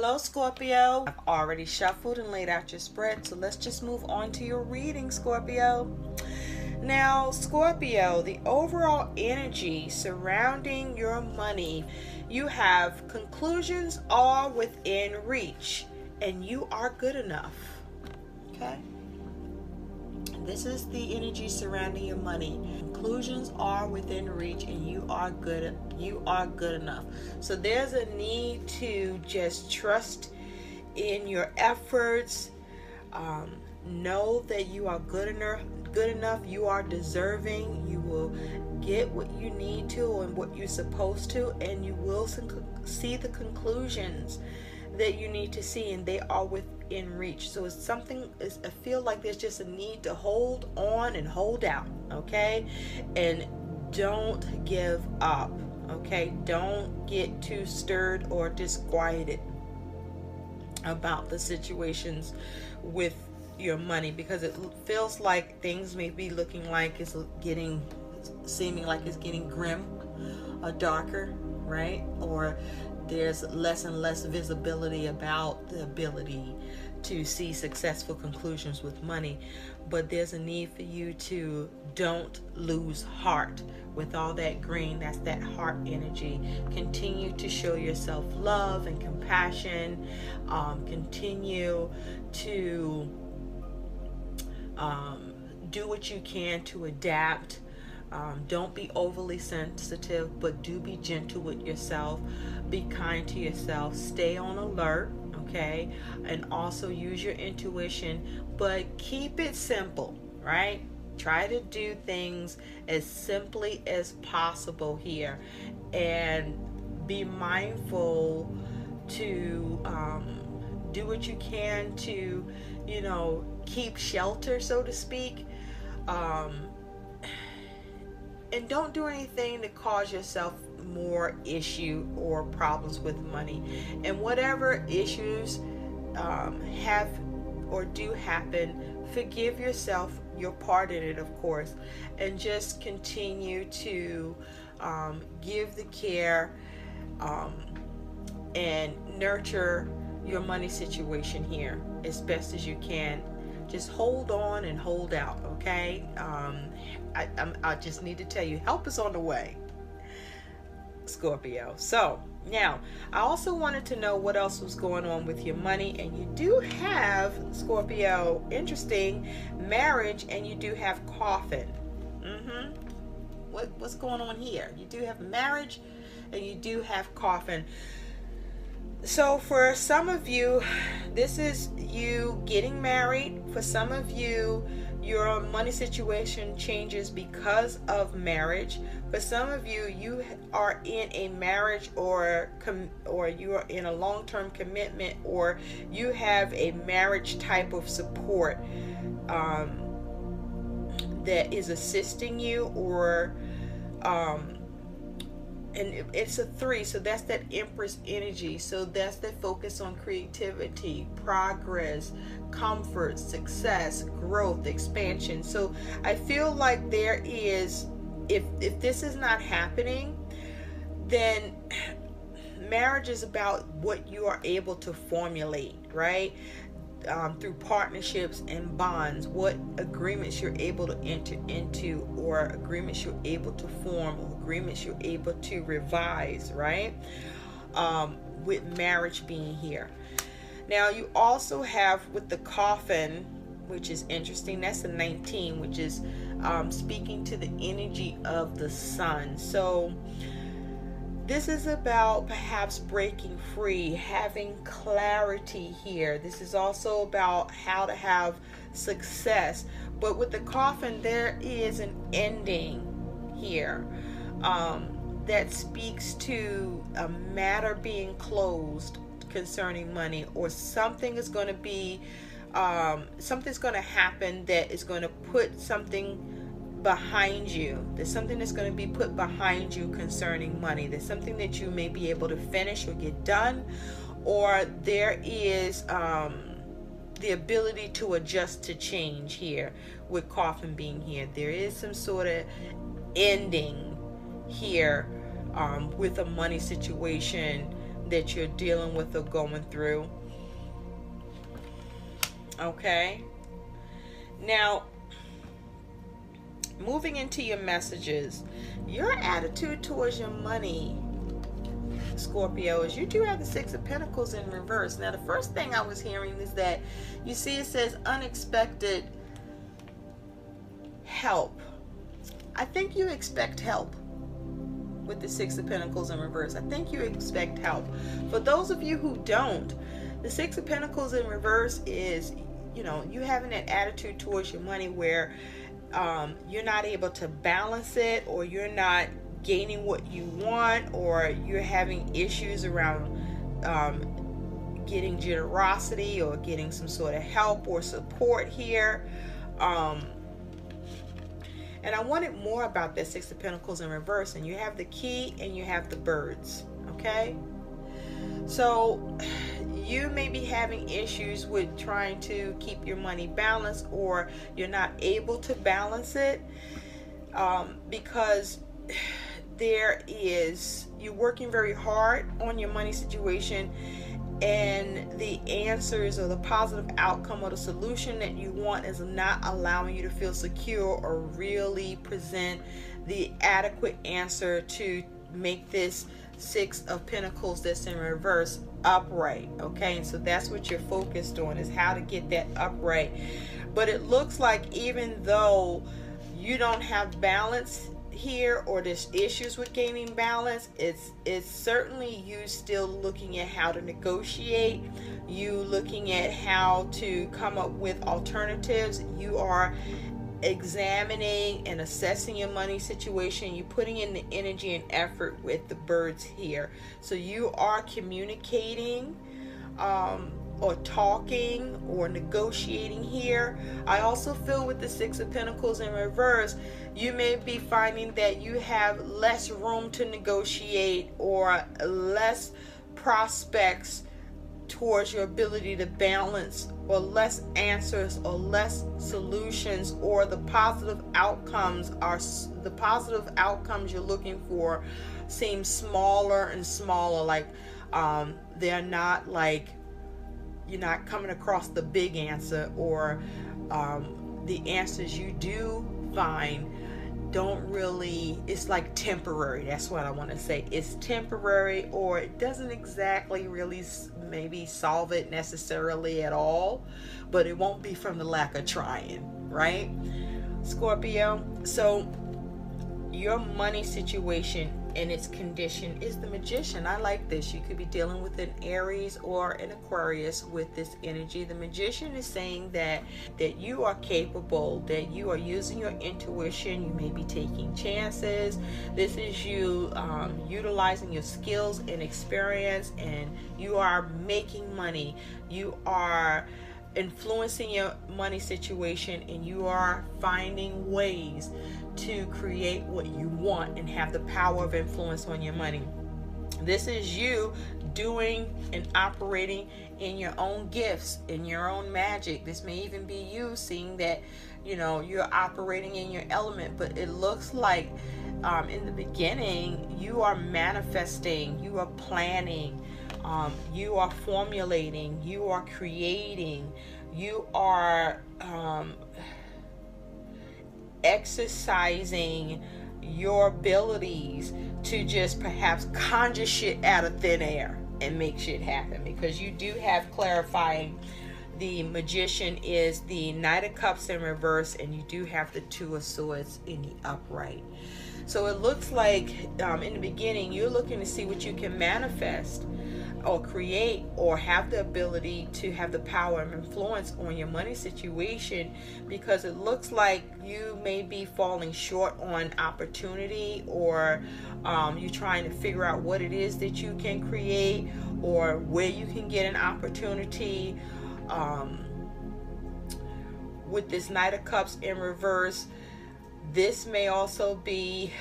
Hello, Scorpio. I've already shuffled and laid out your spread, so let's just move on to your reading, Scorpio. Now, Scorpio, the overall energy surrounding your money, you have conclusions are within reach, and you are good enough. Okay? This is the energy surrounding your money. Conclusions are within reach, and you are good enough. So there's a need to just trust in your efforts. Know that you are good enough. You are deserving. You will get what you need to and what you're supposed to, and you will see the conclusions that you need to see, and they are within reach. So it's something, I feel like there's just a need to hold on and hold out, okay? And don't give up, okay? Don't get too stirred or disquieted about the situations with your money, because it feels like things may be looking like it's seeming like it's getting grim or darker, right? Or there's less and less visibility about the ability to see successful conclusions with money. But there's a need for you to don't lose heart with all that green. That's that heart energy. Continue to show yourself love and compassion. Continue to do what you can to adapt. Don't be overly sensitive, but do be gentle with yourself. Be kind to yourself. Stay on alert, okay? And also use your intuition, but keep it simple, right? Try to do things as simply as possible here, and be mindful to do what you can to, keep shelter, so to speak. And don't do anything to cause yourself more issue or problems with money. And whatever issues have or do happen, forgive yourself your part in it, of course, and just continue to give the care and nurture your money situation here as best as you can. Just hold on and hold out, okay? I just need to tell you, help is on the way, Scorpio. So now, I also wanted to know what else was going on with your money. And you do have, Scorpio, interesting, marriage, and you do have coffin. What's going on here? You do have marriage, and you do have coffin. So for some of you, this is you getting married. For some of you, your money situation changes because of marriage. For some of you, you are in a marriage or you are in a long-term commitment, or you have a marriage type of support that is assisting you, or and it's a 3, so that's that Empress energy. So that's the focus on creativity, progress, comfort, success, growth, expansion. So I feel like there is, if this is not happening, then marriage is about what you are able to formulate, right? Through partnerships and bonds, what agreements you're able to enter into, or agreements you're able to form, or agreements you're able to revise, right? With marriage being here. Now you also have with the coffin, which is interesting, that's a 19, which is speaking to the energy of the sun. So this is about perhaps breaking free, having clarity here. This is also about how to have success. But with the coffin, there is an ending here that speaks to a matter being closed concerning money, or something is going to be, something's going to happen that is going to put something behind you. There's something that's going to be put behind you concerning money. There's something that you may be able to finish or get done, or there is the ability to adjust to change here with coffin being here. There is some sort of ending here with a money situation that you're dealing with or going through. Okay. Now, moving into your messages, your attitude towards your money, Scorpio, is you do have the Six of Pentacles in reverse. Now, the first thing I was hearing is that you see it says unexpected help. I think you expect help with the Six of Pentacles in reverse. I think you expect help. For those of you who don't, the Six of Pentacles in reverse is, you know, you having that attitude towards your money where you're not able to balance it, or you're not gaining what you want, or you're having issues around getting generosity or getting some sort of help or support here. And I wanted more about that Six of Pentacles in reverse. And you have the key and you have the birds. Okay? So you may be having issues with trying to keep your money balanced, or you're not able to balance it because you're working very hard on your money situation, and the answers or the positive outcome or the solution that you want is not allowing you to feel secure or really present the adequate answer to make this Six of Pentacles that's in reverse upright. Okay, and so that's what you're focused on, is how to get that upright. But it looks like even though you don't have balance here, or there's issues with gaining balance, it's certainly you still looking at how to negotiate, you looking at how to come up with alternatives, you are examining and assessing your money situation, you're putting in the energy and effort with the birds here. So you are communicating or talking or negotiating here. I also feel with the Six of Pentacles in reverse, you may be finding that you have less room to negotiate, or less prospects towards your ability to balance, or less answers or less solutions, or the positive outcomes you're looking for seem smaller and smaller. Like they're not, like, you're not coming across the big answer, or the answers you do find don't really, it's like temporary. That's what I want to say. It's temporary, or it doesn't exactly really maybe solve it necessarily at all, but it won't be from the lack of trying, right, Scorpio? So your money situation and its condition is the Magician. I like this. You could be dealing with an Aries or an Aquarius with this energy. The Magician is saying that you are capable, that you are using your intuition, you may be taking chances. This is you utilizing your skills and experience, and you are making money. You are influencing your money situation, and you are finding ways to create what you want and have the power of influence on your money. This is you doing and operating in your own gifts, in your own magic. This may even be you seeing that, you know, you're operating in your element, but it looks like in the beginning you are manifesting, you are planning, you are formulating, you are creating, you are exercising your abilities to just perhaps conjure shit out of thin air and make shit happen, because you do have clarifying. The Magician is the Knight of Cups in reverse, and you do have the Two of Swords in the upright. So it looks like in the beginning you're looking to see what you can manifest or create, or have the ability to have the power and influence on your money situation, because it looks like you may be falling short on opportunity, or you're trying to figure out what it is that you can create, or where you can get an opportunity. With this Knight of Cups in reverse, this may also be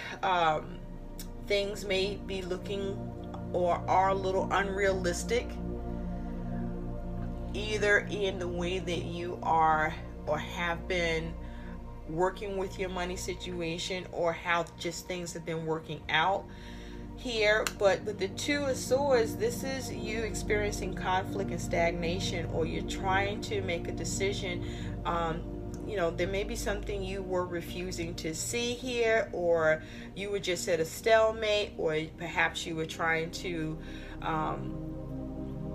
things may be looking or are a little unrealistic, either in the way that you are or have been working with your money situation, or how just things have been working out. here. But with the Two of Swords, this is you experiencing conflict and stagnation, or you're trying to make a decision. You know, there may be something you were refusing to see here, or you were just at a stalemate, or perhaps you were trying to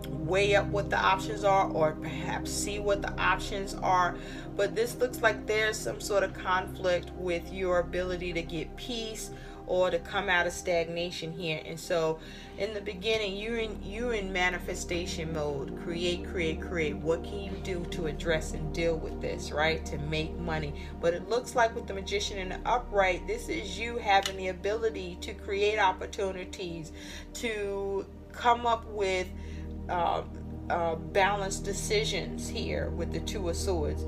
weigh up what the options are, or perhaps see what the options are. But this looks like there's some sort of conflict with your ability to get peace or to come out of stagnation here. And so in the beginning, you're in manifestation mode. Create. What can you do to address and deal with this, right? To make money. But it looks like with the Magician in the upright, this is you having the ability to create opportunities, to come up with balanced decisions here with the Two of Swords,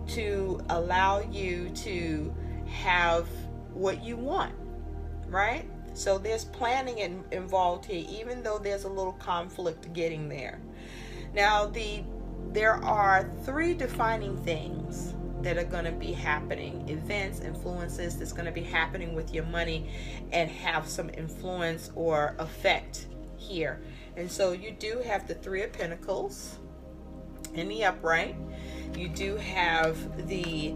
to allow you to have what you want, right? So there's planning involved here, even though there's a little conflict getting there. Now there are 3 defining things that are going to be happening, events, influences that's going to be happening with your money and have some influence or effect here. And so you do have the 3 of Pentacles in the upright. You do have the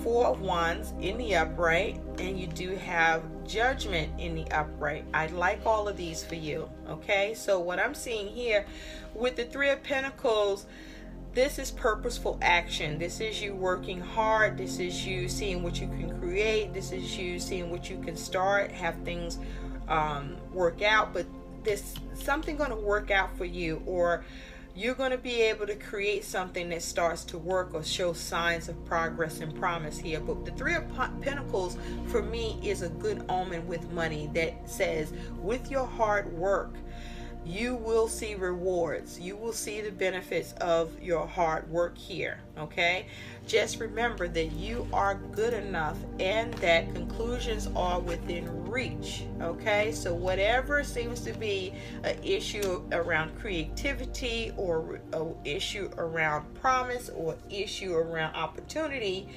4 of Wands in the upright, and you do have Judgment in the upright. I like all of these for you, okay? So what I'm seeing here with the 3 of Pentacles, this is purposeful action. This is you working hard. This is you seeing what you can create. This is you seeing what you can start, have things work out. But there's something going to work out for you, or you're going to be able to create something that starts to work or show signs of progress and promise here. But the 3 of Pentacles for me is a good omen with money that says with your hard work, you will see rewards. You will see the benefits of your hard work here, okay? Just remember that you are good enough and that conclusions are within reach, okay? So whatever seems to be an issue around creativity, or an issue around promise, or issue around opportunity,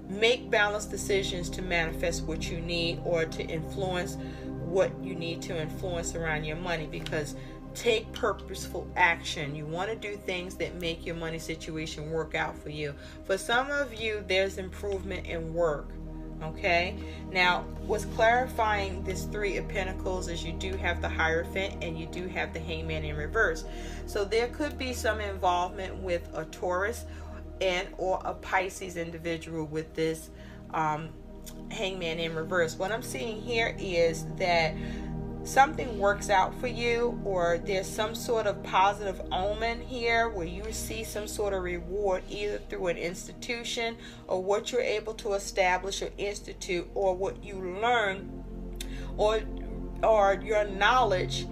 make balanced decisions to manifest what you need, or to influence what you need to influence around your money. Because take purposeful action. You want to do things that make your money situation work out for you. For some of you, there's improvement in work, okay? Now, what's clarifying this 3 of Pentacles is you do have the Hierophant and you do have the Hangman in reverse. So there could be some involvement with a Taurus and or a Pisces individual with this Hangman in reverse. What I'm seeing here is that something works out for you, or there's some sort of positive omen here where you see some sort of reward, either through an institution or what you're able to establish or institute, or what you learn, or your knowledge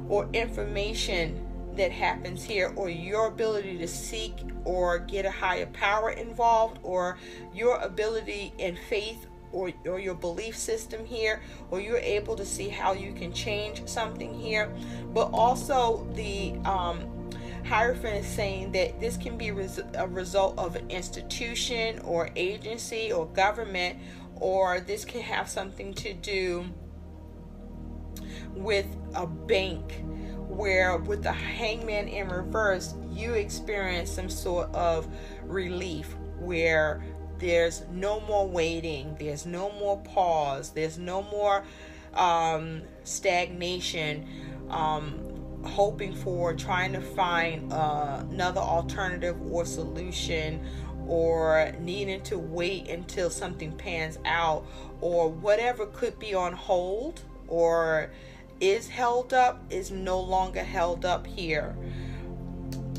or information that happens here, or your ability to seek or get a higher power involved, or your ability and faith, or your belief system here, or you're able to see how you can change something here. But also the Hierophant is saying that this can be a result of an institution or agency or government, or this can have something to do with a bank, where with the Hangman in reverse, you experience some sort of relief, where there's no more waiting, there's no more pause, there's no more stagnation, hoping for, trying to find another alternative or solution, or needing to wait until something pans out, or whatever could be on hold or is held up is no longer held up here.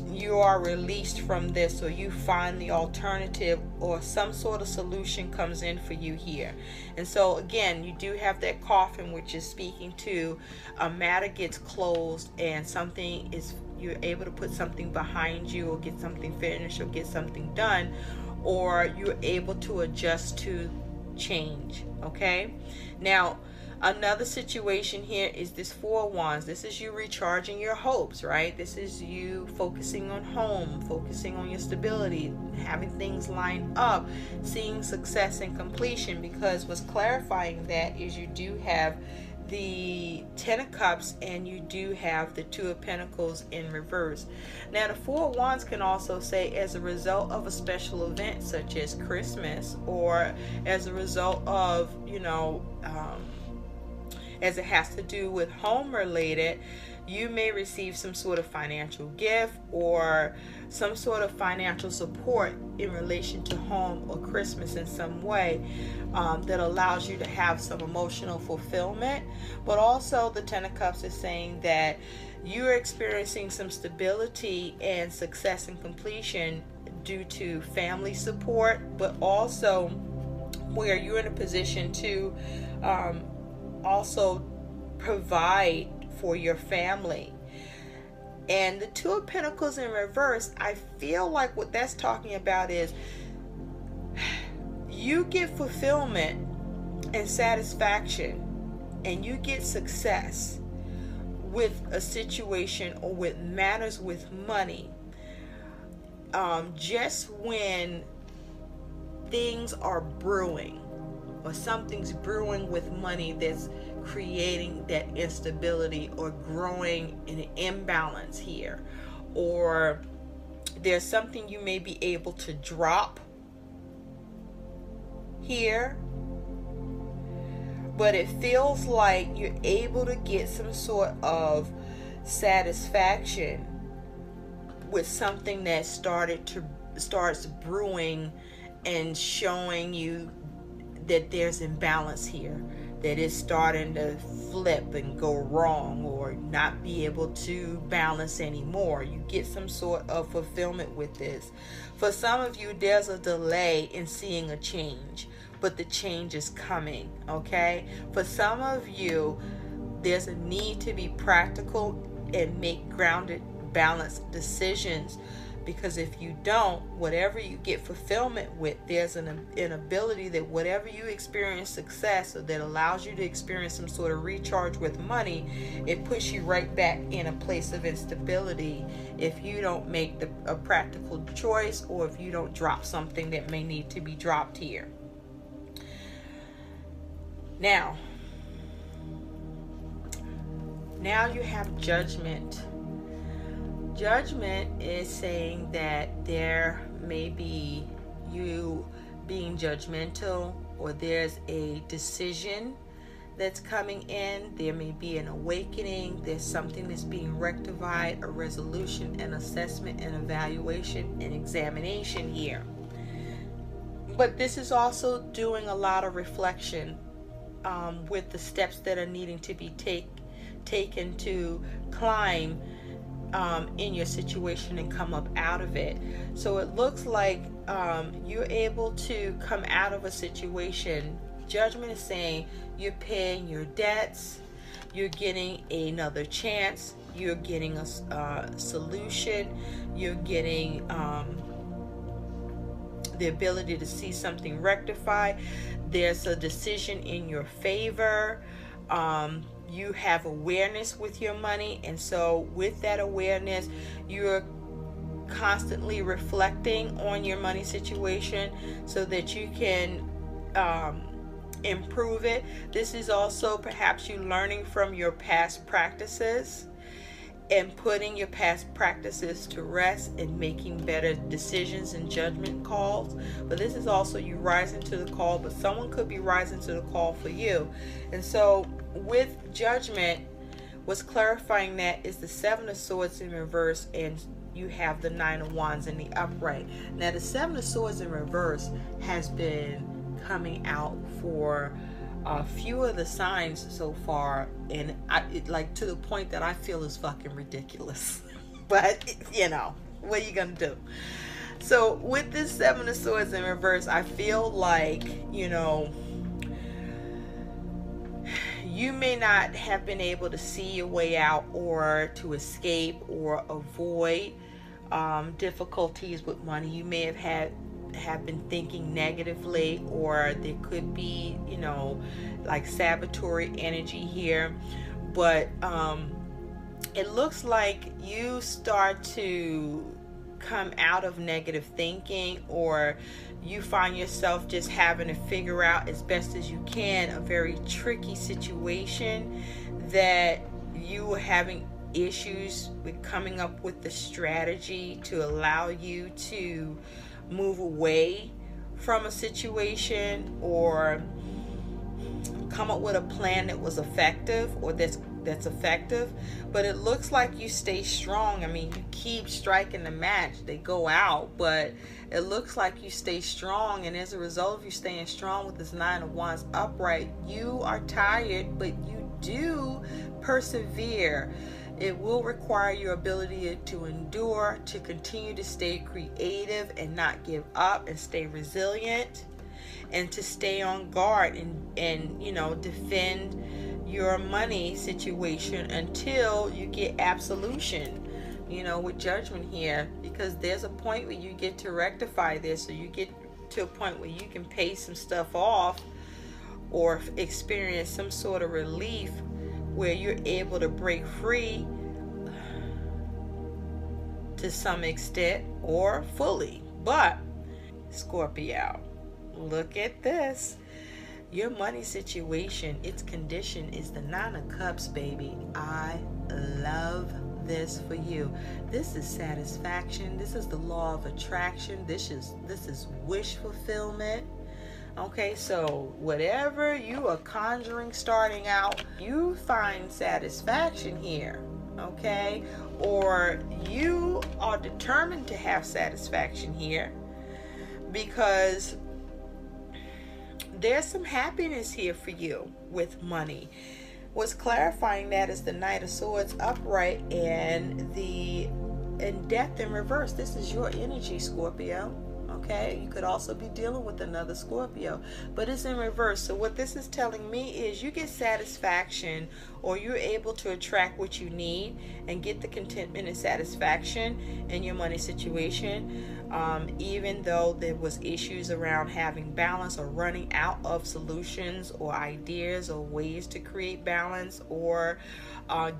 You are released from this, or you find the alternative, or some sort of solution comes in for you here. And so again, you do have that coffin, which is speaking to a matter gets closed and something is, you're able to put something behind you, or get something finished, or get something done, or you're able to adjust to change, okay? Now, another situation here is this 4 of Wands. This is you recharging your hopes, right? This is you focusing on home, focusing on your stability, having things line up, seeing success and completion, because what's clarifying that is you do have the Ten of Cups, and you do have the Two of Pentacles in reverse. Now the Four of Wands can also say as a result of a special event such as Christmas, or as a result of, as it has to do with home related, you may receive some sort of financial gift or some sort of financial support in relation to home or Christmas in some way, that allows you to have some emotional fulfillment. But also the Ten of Cups is saying that you're experiencing some stability and success and completion due to family support, but also where you're in a position to also provide for your family. And the Two of Pentacles in reverse, I feel like what that's talking about is you get fulfillment and satisfaction, and you get success with a situation or with matters with money, just when things are brewing, or something's brewing with money that's creating that instability or growing an imbalance here, or there's something you may be able to drop here, but it feels like you're able to get some sort of satisfaction with something that starts brewing and showing you that there's imbalance here, that is starting to flip and go wrong or not be able to balance anymore. You get some sort of fulfillment with this. For some of you, there's a delay in seeing a change, but the change is coming, okay? For some of you, there's a need to be practical and make grounded, balanced decisions, because if you don't, whatever you get fulfillment with, there's an inability that whatever you experience success, or that allows you to experience some sort of recharge with money, it puts you right back in a place of instability if you don't make a practical choice, or if you don't drop something that may need to be dropped here. Now you have Judgment. Judgment is saying that there may be you being judgmental, or there's a decision that's coming in. There may be an awakening. There's something that's being rectified, a resolution, an assessment, an evaluation, an examination here. But this is also doing a lot of reflection with the steps that are needing to be taken to climb in your situation and come up out of it. So it looks like you're able to come out of a situation. Judgment is saying you're paying your debts, you're getting another chance, you're getting a solution, you're getting the ability to see something rectified. There's a decision in your favor. You have awareness with your money, and so with that awareness, you're constantly reflecting on your money situation so that you can improve it. This is also perhaps you learning from your past practices and putting your past practices to rest and making better decisions and judgment calls. But this is also you rising to the call, but someone could be rising to the call for you. And so with Judgment, what's clarifying that is the Seven of Swords in reverse, and you have the Nine of Wands in the upright. Now the Seven of Swords in reverse has been coming out for a few of the signs so far, and like to the point that I feel is fucking ridiculous. But what are you gonna do? So with this Seven of Swords in reverse, I feel like you may not have been able to see your way out, or to escape or avoid difficulties with money. You may have been thinking negatively, or there could be like saboteur energy here. But it looks like you start to come out of negative thinking, or you find yourself just having to figure out as best as you can a very tricky situation, that you are having issues with coming up with the strategy to allow you to move away from a situation, or come up with a plan that was effective, or that's effective. But it looks like you stay strong. I mean, you keep striking the match, they go out, but it looks like you stay strong. And as a result of you staying strong with this Nine of Wands upright, you are tired, but you do persevere. It will require your ability to endure, to continue to stay creative and not give up, and stay resilient, and to stay on guard and you know, defend your money situation until you get absolution, you know, with Judgment here, because there's a point where you get to rectify this, or you get to a point where you can pay some stuff off, or experience some sort of relief where you're able to break free to some extent or fully. But Scorpio, look at this. Your money situation, its condition is the Nine of Cups, baby. I love this for you. This is satisfaction. This is the law of attraction. This is wish fulfillment. Okay, so whatever you are conjuring starting out, you find satisfaction here. Okay, or you are determined to have satisfaction here, because there's some happiness here for you with money. What's clarifying that is the Knight of Swords upright and Death in reverse. This is your energy, Scorpio. Okay, you could also be dealing with another Scorpio, but it's in reverse. So what this is telling me is you get satisfaction, or you're able to attract what you need and get the contentment and satisfaction in your money situation, even though there was issues around having balance, or running out of solutions or ideas or ways to create balance, or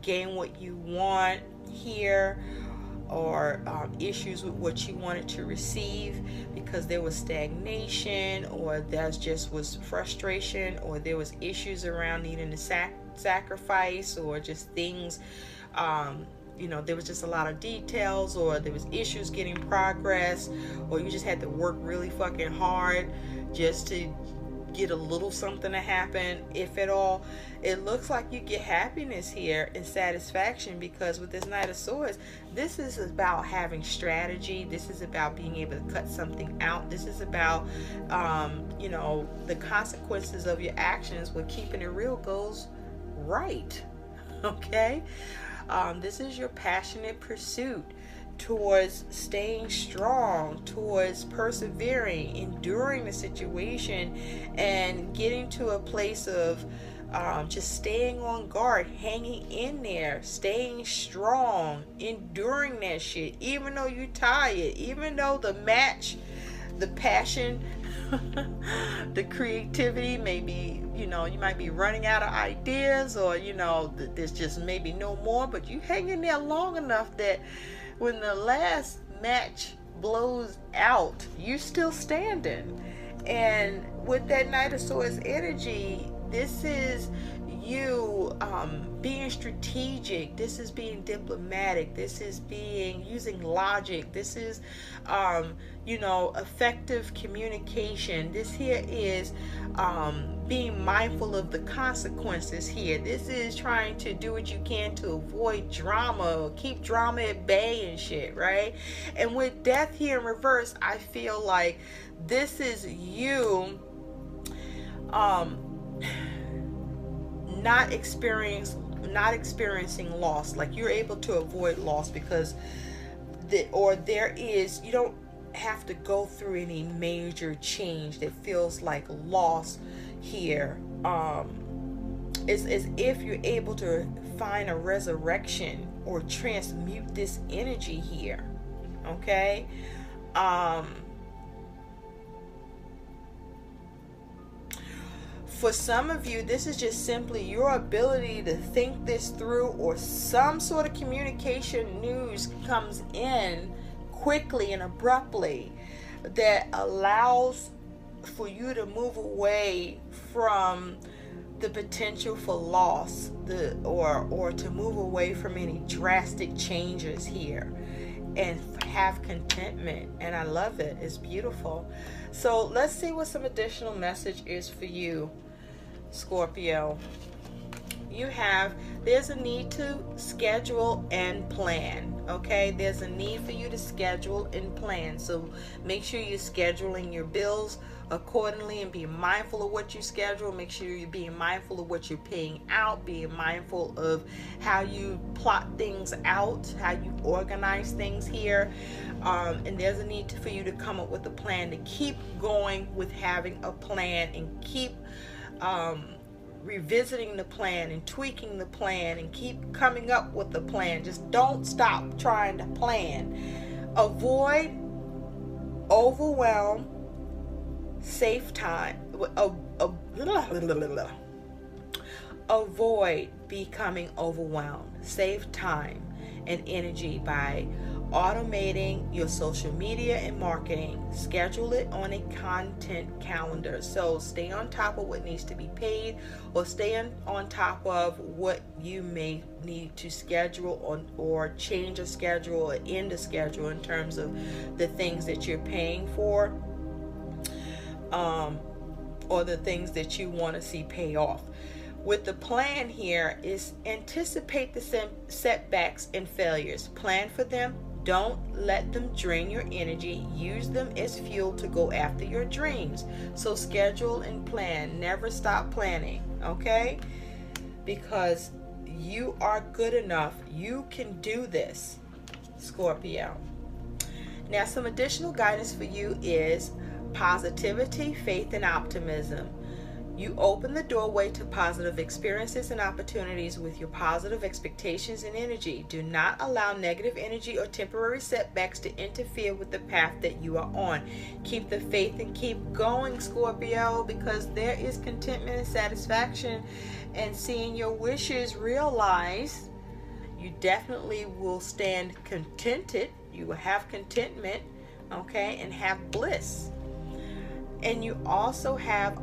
gain what you want here, or issues with what you wanted to receive because there was stagnation, or there just was frustration, or there was issues around needing to sacrifice, or just things, you know, there was just a lot of details, or there was issues getting progress, or you just had to work really fucking hard just to get a little something to happen, if at all. It looks like you get happiness here and satisfaction, because with this Knight of Swords, this is about having strategy. This is about being able to cut something out. This is about you know, the consequences of your actions. With keeping it real goes right. Okay, this is your passionate pursuit towards staying strong, towards persevering, enduring the situation, and getting to a place of just staying on guard, hanging in there, staying strong, enduring that shit, even though you're tired, even though the passion, the creativity, maybe, you know, you might be running out of ideas, or, you know, there's just maybe no more, but you hang in there long enough that when the last match blows out, you're still standing. And with that Knight of Swords energy, this is you being strategic. This is being diplomatic. This is being using logic. This is you know, effective communication. This here is being mindful of the consequences here. This is trying to do what you can to avoid drama, or keep drama at bay and shit, right? And with Death here in reverse, I feel like this is you not experiencing loss. Like, you're able to avoid loss because you don't have to go through any major change that feels like loss here. It's as if you're able to find a resurrection or transmute this energy here. Okay, for some of you, this is just simply your ability to think this through, or some sort of communication news comes in quickly and abruptly that allows for you to move away from the potential for loss, or to move away from any drastic changes here, and have contentment. And I love it. It's beautiful. So let's see what some additional message is for you, Scorpio. There's a need to schedule and plan. Okay, there's a need for you to schedule and plan. So make sure you're scheduling your bills accordingly and being mindful of what you schedule. Make sure you're being mindful of what you're paying out, being mindful of how you plot things out, how you organize things here. And there's a need for you to come up with a plan, to keep going with having a plan, and keep revisiting the plan and tweaking the plan, and keep coming up with the plan. Just don't stop trying to plan. Avoid overwhelm. Save time. Avoid becoming overwhelmed. Save time and energy by automating your social media and marketing. Schedule it on a content calendar. So stay on top of what needs to be paid, or stay on top of what you may need to schedule or change a schedule or end a schedule in terms of the things that you're paying for, or the things that you want to see pay off. With the plan here is anticipate the setbacks and failures. Plan for them. Don't let them drain your energy. Use them as fuel to go after your dreams. So schedule and plan. Never stop planning, okay? Because you are good enough. You can do this, Scorpio. Now, some additional guidance for you is positivity, faith, and optimism. You open the doorway to positive experiences and opportunities with your positive expectations and energy. Do not allow negative energy or temporary setbacks to interfere with the path that you are on. Keep the faith and keep going, Scorpio, because there is contentment and satisfaction and seeing your wishes realized. You definitely will stand contented. You will have contentment, okay, and have bliss. And you also have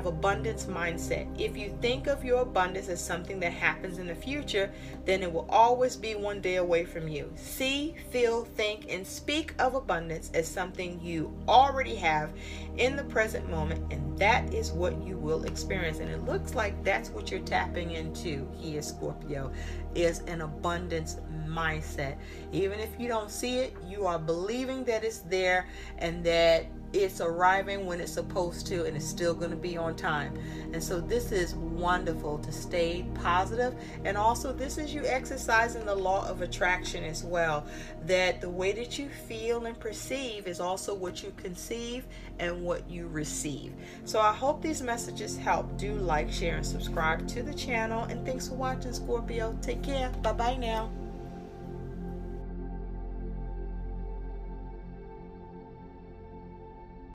abundance mindset. If you think of your abundance as something that happens in the future, then it will always be one day away from you. See, feel, think, and speak of abundance as something you already have in the present moment, and that is what you will experience. And it looks like that's what you're tapping into here, Scorpio, is an abundance mindset. Even if you don't see it, you are believing that it's there and that it's arriving when it's supposed to, and it's still going to be on time. And so this is wonderful to stay positive. And also this is you exercising the law of attraction as well, that the way that you feel and perceive is also what you conceive and what you receive. So I hope these messages help. Do like, share, and subscribe to the channel. And thanks for watching, Scorpio. Take care. Bye bye now.